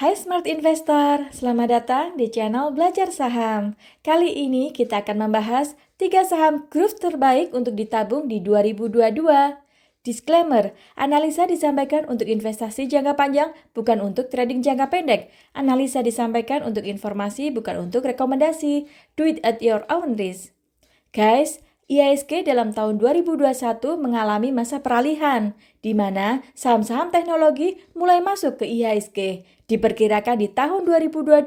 Hai Smart Investor, selamat datang di channel Belajar Saham. Kali ini kita akan membahas 3 saham growth terbaik untuk ditabung di 2022. Disclaimer, analisa disampaikan untuk investasi jangka panjang, bukan untuk trading jangka pendek. Analisa disampaikan untuk informasi, bukan untuk rekomendasi. Do it at your own risk. Guys, IHSG dalam tahun 2021 mengalami masa peralihan, di mana saham-saham teknologi mulai masuk ke IHSG. Diperkirakan di tahun 2022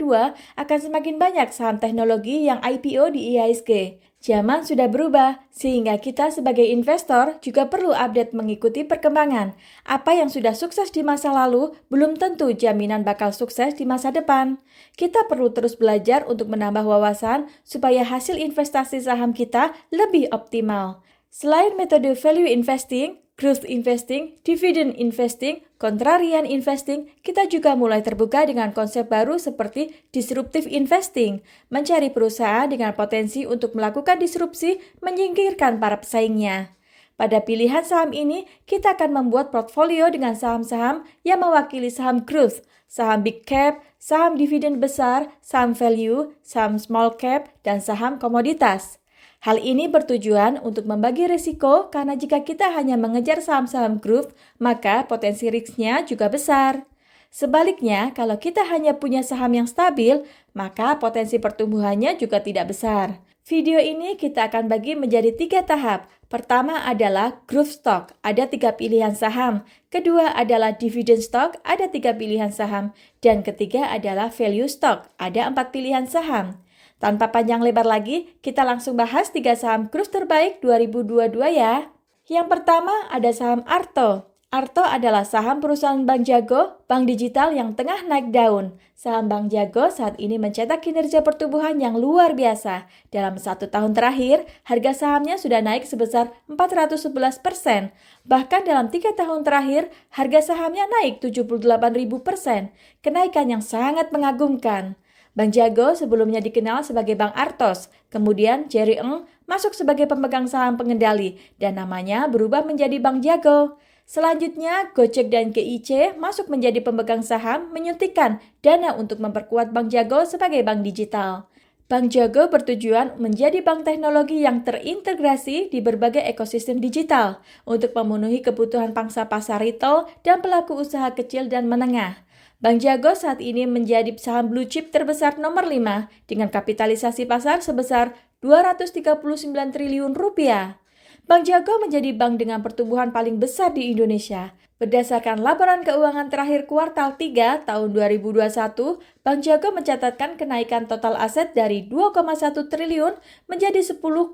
akan semakin banyak saham teknologi yang IPO di IHSG. Zaman sudah berubah, sehingga kita sebagai investor juga perlu update mengikuti perkembangan. Apa yang sudah sukses di masa lalu belum tentu jaminan bakal sukses di masa depan. Kita perlu terus belajar untuk menambah wawasan supaya hasil investasi saham kita lebih optimal. Selain metode value investing, growth investing, dividend investing, contrarian investing, kita juga mulai terbuka dengan konsep baru seperti disruptive investing, mencari perusahaan dengan potensi untuk melakukan disrupsi, menyingkirkan para pesaingnya. Pada pilihan saham ini, kita akan membuat portfolio dengan saham-saham yang mewakili saham growth, saham big cap, saham dividen besar, saham value, saham small cap, dan saham komoditas. Hal ini bertujuan untuk membagi risiko karena jika kita hanya mengejar saham-saham growth, maka potensi risknya juga besar. Sebaliknya, kalau kita hanya punya saham yang stabil, maka potensi pertumbuhannya juga tidak besar. Video ini kita akan bagi menjadi 3 tahap. Pertama adalah growth stock, ada 3 pilihan saham. Kedua adalah dividend stock, ada 3 pilihan saham. Dan ketiga adalah value stock, ada 4 pilihan saham. Tanpa panjang lebar lagi, kita langsung bahas 3 saham growth terbaik 2022 ya. Yang pertama ada saham Arto. Arto adalah saham perusahaan Bank Jago, bank digital yang tengah naik daun. Saham Bank Jago saat ini mencetak kinerja pertumbuhan yang luar biasa. Dalam 1 tahun terakhir, harga sahamnya sudah naik sebesar 411%. Bahkan dalam 3 tahun terakhir, harga sahamnya naik 78.000%. Kenaikan yang sangat mengagumkan. Bank Jago sebelumnya dikenal sebagai Bank Artos, kemudian Jerry Ng masuk sebagai pemegang saham pengendali dan namanya berubah menjadi Bank Jago. Selanjutnya, Gojek dan GIC masuk menjadi pemegang saham menyuntikkan dana untuk memperkuat Bank Jago sebagai bank digital. Bank Jago bertujuan menjadi bank teknologi yang terintegrasi di berbagai ekosistem digital untuk memenuhi kebutuhan pangsa pasar retail dan pelaku usaha kecil dan menengah. Bank Jago saat ini menjadi saham blue chip terbesar nomor 5 dengan kapitalisasi pasar sebesar 239 triliun rupiah. Bank Jago menjadi bank dengan pertumbuhan paling besar di Indonesia. Berdasarkan laporan keuangan terakhir kuartal 3 tahun 2021, Bank Jago mencatatkan kenaikan total aset dari 2,1 triliun menjadi 10,9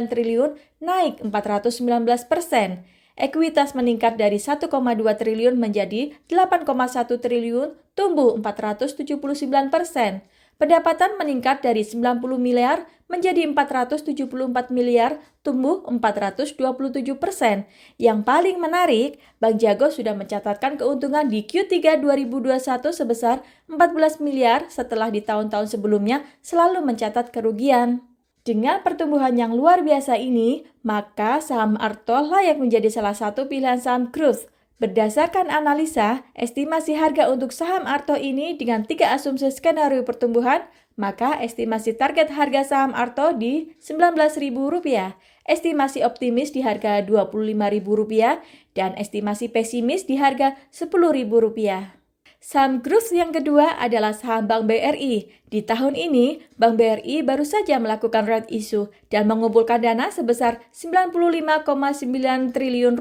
triliun, naik 419%. Ekuitas meningkat dari 1,2 triliun menjadi 8,1 triliun, tumbuh 479%. Pendapatan meningkat dari 90 miliar menjadi 474 miliar, tumbuh 427%. Yang paling menarik, Bank Jago sudah mencatatkan keuntungan di Q3 2021 sebesar 14 miliar setelah di tahun-tahun sebelumnya selalu mencatat kerugian. Dengan pertumbuhan yang luar biasa ini, maka saham Arto layak menjadi salah satu pilihan saham growth. Berdasarkan analisa, estimasi harga untuk saham Arto ini dengan 3 asumsi skenario pertumbuhan, maka estimasi target harga saham Arto di Rp19.000, estimasi optimis di harga Rp25.000, dan estimasi pesimis di harga Rp10.000. Saham growth yang kedua adalah saham Bank BRI. Di tahun ini, Bank BRI baru saja melakukan rights issue dan mengumpulkan dana sebesar Rp95,9 triliun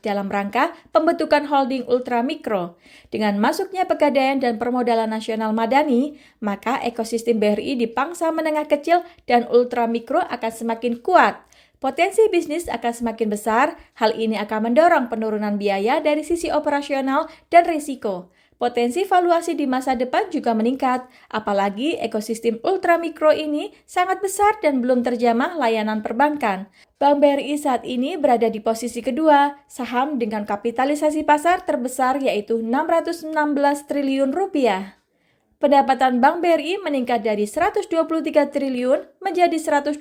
dalam rangka pembentukan holding ultramikro. Dengan masuknya Pegadaian dan Permodalan Nasional Madani, maka ekosistem BRI di pangsa menengah kecil dan ultramikro akan semakin kuat. Potensi bisnis akan semakin besar, hal ini akan mendorong penurunan biaya dari sisi operasional dan risiko. Potensi valuasi di masa depan juga meningkat, apalagi ekosistem ultramikro ini sangat besar dan belum terjamah layanan perbankan. Bank BRI saat ini berada di posisi kedua, saham dengan kapitalisasi pasar terbesar yaitu Rp616 triliun. Pendapatan Bank BRI meningkat dari 123 triliun menjadi 127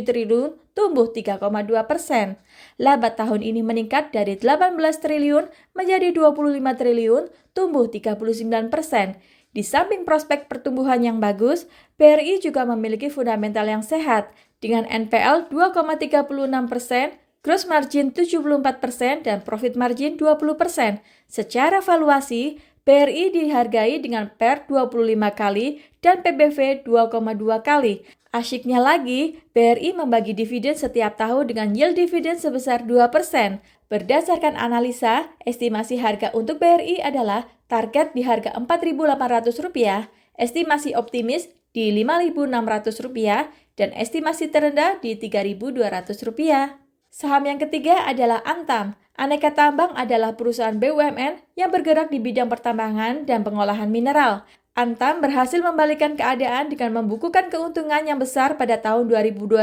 triliun, tumbuh 3,2%. Laba tahun ini meningkat dari 18 triliun menjadi 25 triliun, tumbuh 39%. Di samping prospek pertumbuhan yang bagus, BRI juga memiliki fundamental yang sehat dengan NPL 2,36%, gross margin 74%, dan profit margin 20%. Secara valuasi, BRI dihargai dengan PER 25 kali dan PBV 2,2 kali. Asyiknya lagi, BRI membagi dividen setiap tahun dengan yield dividen sebesar 2%. Berdasarkan analisa, estimasi harga untuk BRI adalah target di harga Rp4.800, estimasi optimis di Rp5.600, dan estimasi terendah di Rp3.200. Saham yang ketiga adalah Antam. Aneka Tambang adalah perusahaan BUMN yang bergerak di bidang pertambangan dan pengolahan mineral. Antam berhasil membalikkan keadaan dengan membukukan keuntungan yang besar pada tahun 2021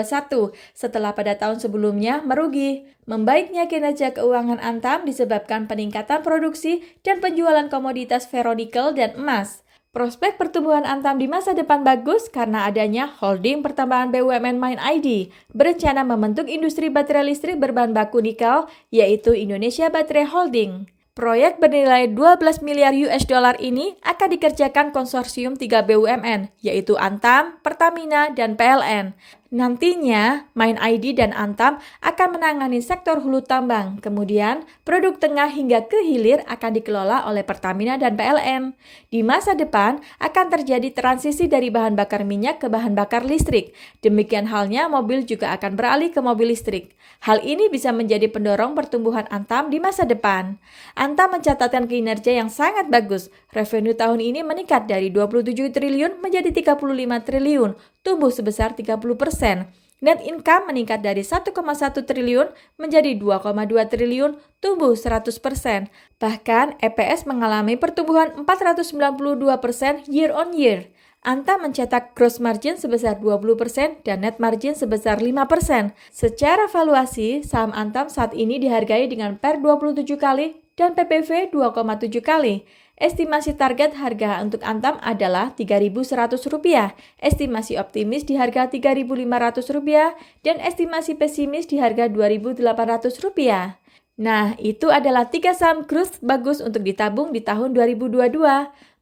setelah pada tahun sebelumnya merugi. Membaiknya kinerja keuangan Antam disebabkan peningkatan produksi dan penjualan komoditas ferronikel dan emas. Prospek pertumbuhan Antam di masa depan bagus karena adanya holding pertambangan BUMN MindID berencana membentuk industri baterai listrik berbahan baku nikel, yaitu Indonesia Battery Holding. Proyek bernilai 12 miliar US dollar ini akan dikerjakan konsorsium 3 BUMN, yaitu Antam, Pertamina, dan PLN. Nantinya, MindID dan Antam akan menangani sektor hulu tambang, kemudian produk tengah hingga ke hilir akan dikelola oleh Pertamina dan PLN. Di masa depan akan terjadi transisi dari bahan bakar minyak ke bahan bakar listrik. Demikian halnya mobil juga akan beralih ke mobil listrik. Hal ini bisa menjadi pendorong pertumbuhan Antam di masa depan. Antam mencatatkan kinerja yang sangat bagus. Revenue tahun ini meningkat dari 27 triliun menjadi 35 triliun, tumbuh sebesar 30%. Net income meningkat dari 1,1 triliun menjadi 2,2 triliun, tumbuh 100%. Bahkan EPS mengalami pertumbuhan 492% year on year. Antam mencetak gross margin sebesar 20% dan net margin sebesar 5%. Secara valuasi, saham Antam saat ini dihargai dengan PER 27 kali dan PBV 2,7 kali. Estimasi target harga untuk Antam adalah Rp3.100, estimasi optimis di harga Rp3.500, dan estimasi pesimis di harga Rp2.800. Nah, itu adalah 3 saham growth bagus untuk ditabung di tahun 2022.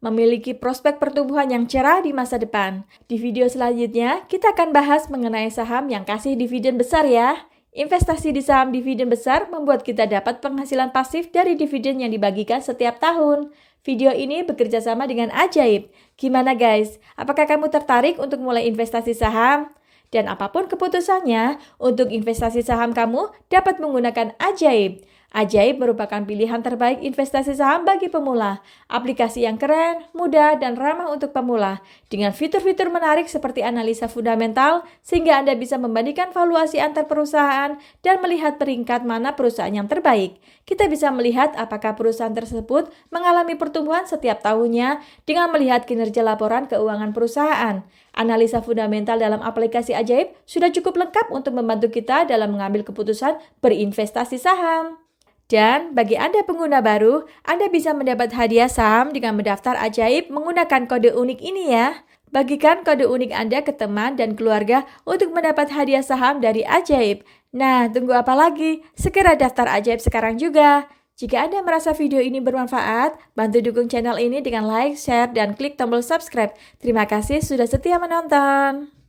Memiliki prospek pertumbuhan yang cerah di masa depan. Di video selanjutnya, kita akan bahas mengenai saham yang kasih dividen besar ya. Investasi di saham dividen besar membuat kita dapat penghasilan pasif dari dividen yang dibagikan setiap tahun. Video ini bekerja sama dengan Ajaib. Gimana guys? Apakah kamu tertarik untuk mulai investasi saham? Dan apapun keputusannya, untuk investasi saham kamu dapat menggunakan Ajaib. Ajaib merupakan pilihan terbaik investasi saham bagi pemula. Aplikasi yang keren, mudah, dan ramah untuk pemula. Dengan fitur-fitur menarik seperti analisa fundamental, sehingga Anda bisa membandingkan valuasi antar perusahaan dan melihat peringkat mana perusahaan yang terbaik. Kita bisa melihat apakah perusahaan tersebut mengalami pertumbuhan setiap tahunnya dengan melihat kinerja laporan keuangan perusahaan. Analisa fundamental dalam aplikasi Ajaib sudah cukup lengkap untuk membantu kita dalam mengambil keputusan berinvestasi saham. Dan bagi Anda pengguna baru, Anda bisa mendapat hadiah saham dengan mendaftar Ajaib menggunakan kode unik ini ya. Bagikan kode unik Anda ke teman dan keluarga untuk mendapat hadiah saham dari Ajaib. Nah, tunggu apa lagi? Segera daftar Ajaib sekarang juga. Jika Anda merasa video ini bermanfaat, bantu dukung channel ini dengan like, share, dan klik tombol subscribe. Terima kasih sudah setia menonton.